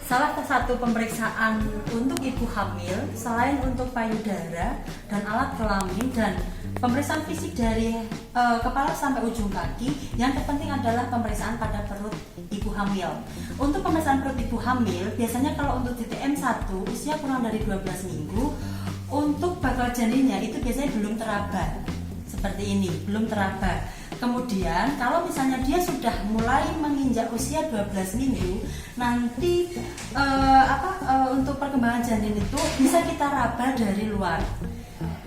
Salah satu pemeriksaan untuk ibu hamil selain untuk payudara dan alat kelamin dan pemeriksaan fisik dari kepala sampai ujung kaki, yang terpenting adalah pemeriksaan pada perut ibu hamil. Untuk pemeriksaan perut ibu hamil, biasanya kalau untuk DTM 1 usia kurang dari 12 minggu, untuk bakal janinnya itu biasanya belum teraba. Seperti ini, belum teraba. Kemudian kalau misalnya dia sudah mulai menginjak usia 12 minggu, nanti untuk perkembangan janin itu bisa kita raba dari luar.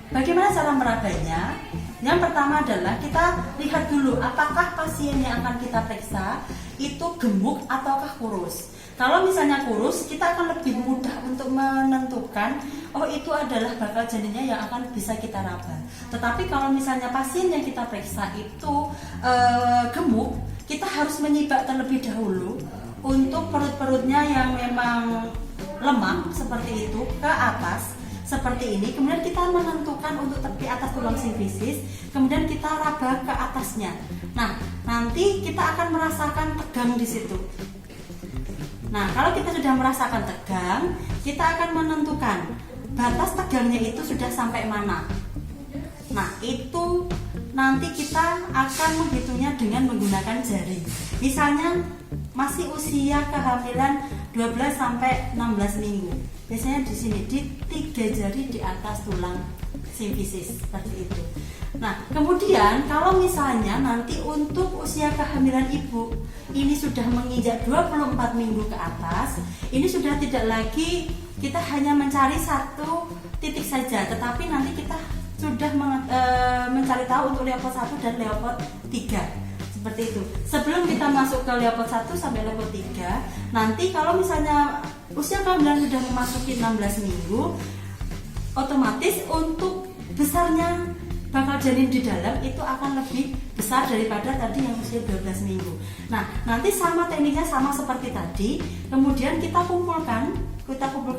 Bagaimana cara merabanya? Yang pertama adalah kita lihat dulu apakah pasien yang akan kita periksa itu gemuk ataukah kurus. Kalau misalnya kurus, kita akan lebih mudah untuk menentukan, oh itu adalah bakal janinnya yang akan bisa kita raba. Tetapi kalau misalnya pasien yang kita periksa itu gemuk, kita harus menyibak terlebih dahulu untuk perut-perutnya yang memang lemah seperti itu ke atas, seperti ini. Kemudian kita menentukan untuk tepi atas tulang simfisis, kemudian kita raba ke atasnya. Nah, nanti kita akan merasakan tegang di situ. Nah, kalau kita sudah merasakan tegang, kita akan menentukan batas tegangnya itu sudah sampai mana. Nah, itu nanti kita akan menghitungnya dengan menggunakan jari. Misalnya masih usia kehamilan 12 sampai 16 minggu. Biasanya di sini di 3 jari di atas tulang simfisis seperti itu. Nah, kemudian kalau misalnya nanti untuk usia kehamilan ibu ini sudah menginjak 24 minggu ke atas, ini sudah tidak lagi kita hanya mencari satu titik saja, tetapi nanti kita sudah mencari tahu untuk Leopard 1 dan Leopard 3. Seperti itu. Sebelum kita masuk ke Leopard 1 sampai Leopard 3, nanti kalau misalnya usia kehamilan sudah memasuki 16 minggu, otomatis untuk besarnya bakal janin di dalam itu akan lebih besar daripada tadi yang usia 12 minggu. Nah, nanti sama tekniknya sama seperti tadi. Kemudian kita kumpulkan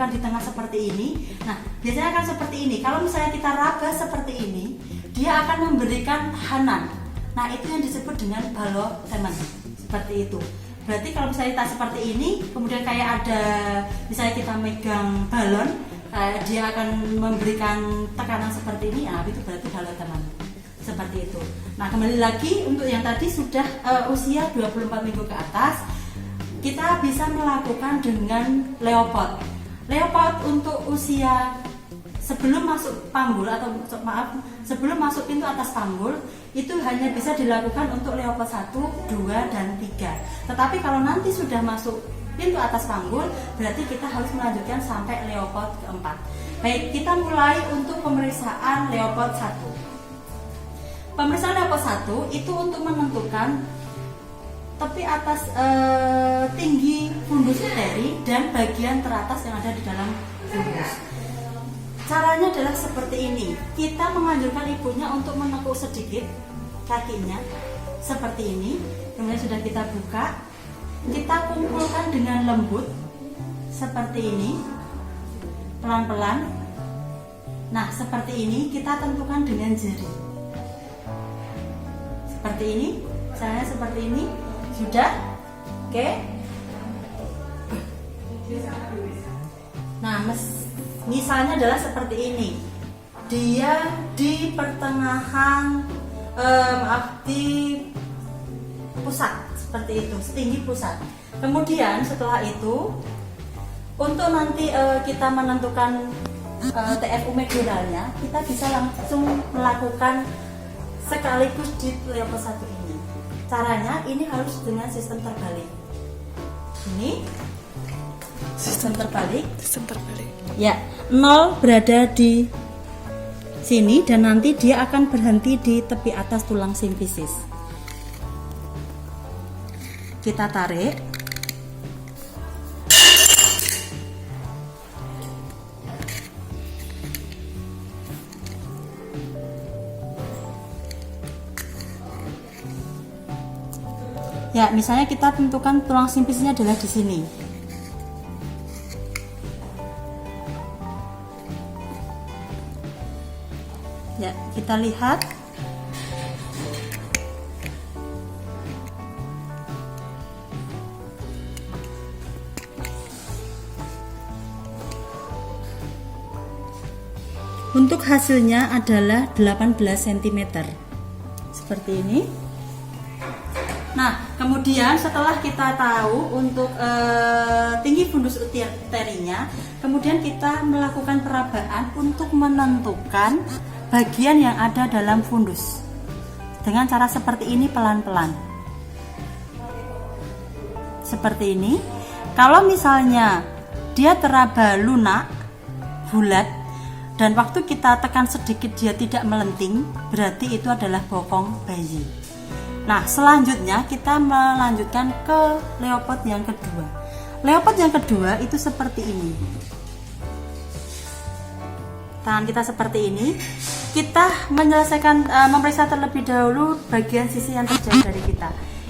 di tengah seperti ini. Nah, biasanya akan seperti ini. Kalau misalnya kita raba seperti ini, dia akan memberikan tahanan. Nah, itu yang disebut dengan ballonnement. Seperti itu. Berarti kalau misalnya kita seperti ini, kemudian kayak ada misalnya kita megang balon, dia akan memberikan tekanan seperti ini, itu berarti ballonnement. Seperti itu. Nah, kembali lagi untuk yang tadi sudah usia 24 minggu ke atas, kita bisa melakukan dengan Leopard. Leopard untuk usia sebelum masuk panggul sebelum masuk pintu atas panggul itu hanya bisa dilakukan untuk Leopard 1, 2, dan 3. Tetapi kalau nanti sudah masuk pintu atas panggul, berarti kita harus melanjutkan sampai Leopard keempat. Baik, kita mulai untuk pemeriksaan Leopard 1. Pemeriksaan Leopard 1 itu untuk menentukan tepi atas tinggi fundus uteri dan bagian teratas yang ada di dalam fundus. Caranya adalah seperti ini. Kita menganjurkan ibunya untuk menekuk sedikit kakinya seperti ini. Kemudian sudah kita buka, kita kumpulkan dengan lembut seperti ini, pelan-pelan. Nah, seperti ini kita tentukan dengan jari. Seperti ini, caranya seperti ini. Sudah? Oke. Nah, misalnya adalah seperti ini. Dia di pertengahan di pusat seperti itu, setinggi pusat. Kemudian setelah itu untuk nanti kita menentukan TFU meduralnya, kita bisa langsung melakukan sekaligus di Leopard 1 ini. Caranya ini harus dengan sistem terbalik. Ini sistem terbalik. Ya, 0 berada di sini dan nanti dia akan berhenti di tepi atas tulang simfisis. Kita tarik. Ya, misalnya kita tentukan tulang simfisisnya adalah di sini. Ya, kita lihat. Untuk hasilnya adalah 18 cm. Seperti ini. Nah, kemudian setelah kita tahu untuk tinggi fundus uterinya, kemudian kita melakukan perabaan untuk menentukan bagian yang ada dalam fundus. Dengan cara seperti ini, pelan-pelan. Seperti ini. Kalau misalnya dia teraba lunak, bulat, dan waktu kita tekan sedikit dia tidak melenting, berarti itu adalah bokong bayi. Nah, selanjutnya kita melanjutkan ke leopard yang kedua. Leopard yang kedua itu seperti ini. Tangan kita seperti ini. Kita menyelesaikan memeriksa terlebih dahulu bagian sisi yang terjauh dari kita.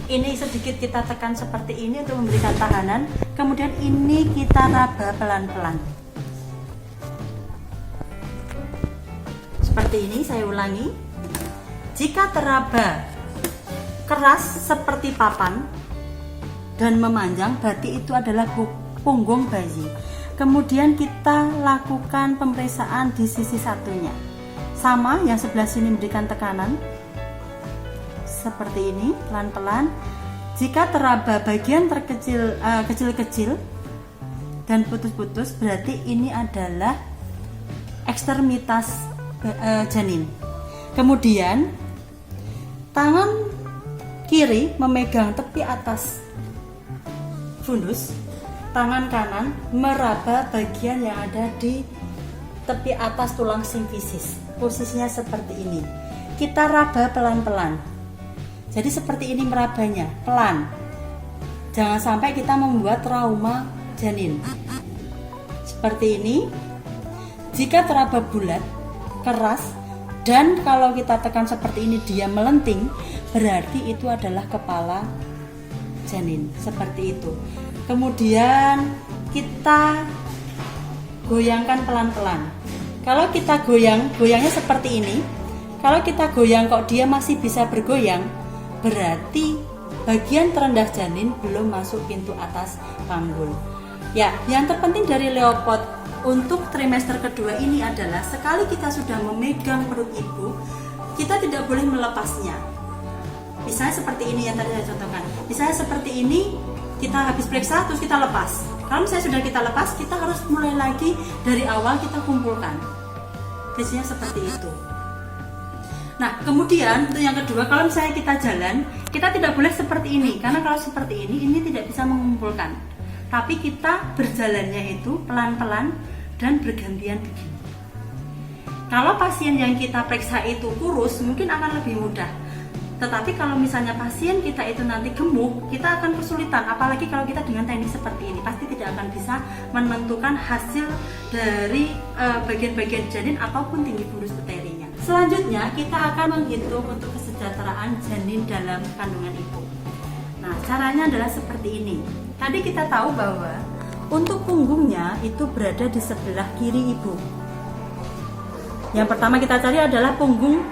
Ini sedikit kita tekan seperti ini untuk memberikan tahanan. Kemudian ini kita raba pelan-pelan. Seperti ini, saya ulangi. Jika teraba keras seperti papan dan memanjang, berarti itu adalah punggung bayi. Kemudian kita lakukan pemeriksaan di sisi satunya. Sama, yang sebelah sini memberikan tekanan seperti ini, pelan-pelan. Jika teraba bagian terkecil kecil-kecil dan putus-putus, berarti ini adalah ekstremitas janin. Kemudian tangan kiri memegang tepi atas fundus, tangan kanan meraba bagian yang ada di tepi atas tulang simfisis. Posisinya seperti ini. Kita raba pelan-pelan. Jadi seperti ini merabanya, pelan. Jangan sampai kita membuat trauma janin. Seperti ini. Jika teraba bulat, keras, dan kalau kita tekan seperti ini dia melenting, berarti itu adalah kepala janin. Seperti itu. Kemudian kita goyangkan pelan-pelan. Kalau kita goyangnya seperti ini. Kalau kita goyang kok dia masih bisa bergoyang, berarti bagian terendah janin belum masuk pintu atas panggul. Ya, yang terpenting dari leopard untuk trimester kedua ini adalah sekali kita sudah memegang perut ibu, kita tidak boleh melepasnya. Misalnya seperti ini yang tadi saya contohkan. Misalnya seperti ini, kita habis periksa terus kita lepas. Kalau misalnya sudah kita lepas, kita harus mulai lagi dari awal, kita kumpulkan. Biasanya seperti itu. Nah, kemudian untuk yang kedua, kalau misalnya kita jalan, kita tidak boleh seperti ini, karena kalau seperti ini tidak bisa mengumpulkan. Tapi kita berjalannya itu pelan-pelan dan bergantian begini. Kalau pasien yang kita periksa itu kurus, mungkin akan lebih mudah. Tetapi kalau misalnya pasien kita itu nanti gemuk, kita akan kesulitan. Apalagi kalau kita dengan teknik seperti ini, pasti tidak akan bisa menentukan hasil dari bagian-bagian janin ataupun tinggi fundus uterinya. Selanjutnya kita akan menghitung untuk kesejahteraan janin dalam kandungan ibu. Nah, caranya adalah seperti ini. Tadi kita tahu bahwa untuk punggungnya itu berada di sebelah kiri ibu. Yang pertama kita cari adalah punggung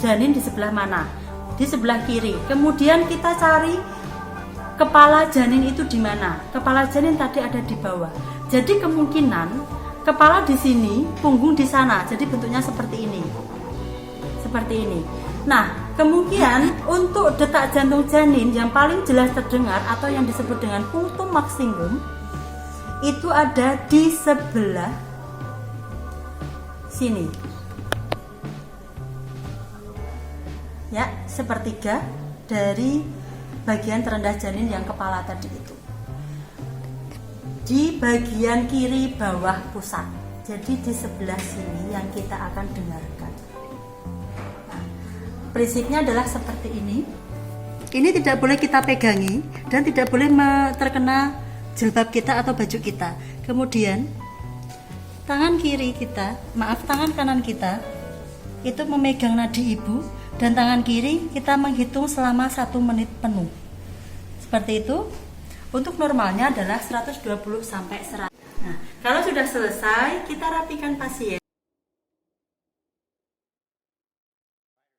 janin di sebelah mana? Di sebelah kiri. Kemudian kita cari kepala janin itu di mana? Kepala janin tadi ada di bawah. Jadi kemungkinan kepala di sini, punggung di sana. Jadi bentuknya seperti ini. Seperti ini. Nah, kemungkinan untuk detak jantung janin yang paling jelas terdengar atau yang disebut dengan punktum maksimum itu ada di sebelah sini. Ya, sepertiga dari bagian terendah janin yang kepala tadi itu. Di bagian kiri bawah pusat. Jadi di sebelah sini yang kita akan dengarkan. Nah, prinsipnya adalah seperti ini. Ini tidak boleh kita pegangi dan tidak boleh terkena jilbab kita atau baju kita. Kemudian tangan kanan kita itu memegang nadi ibu. Dan tangan kiri kita menghitung selama 1 menit penuh. Seperti itu. Untuk normalnya adalah 120 sampai 100. Nah, kalau sudah selesai, kita rapikan pasien.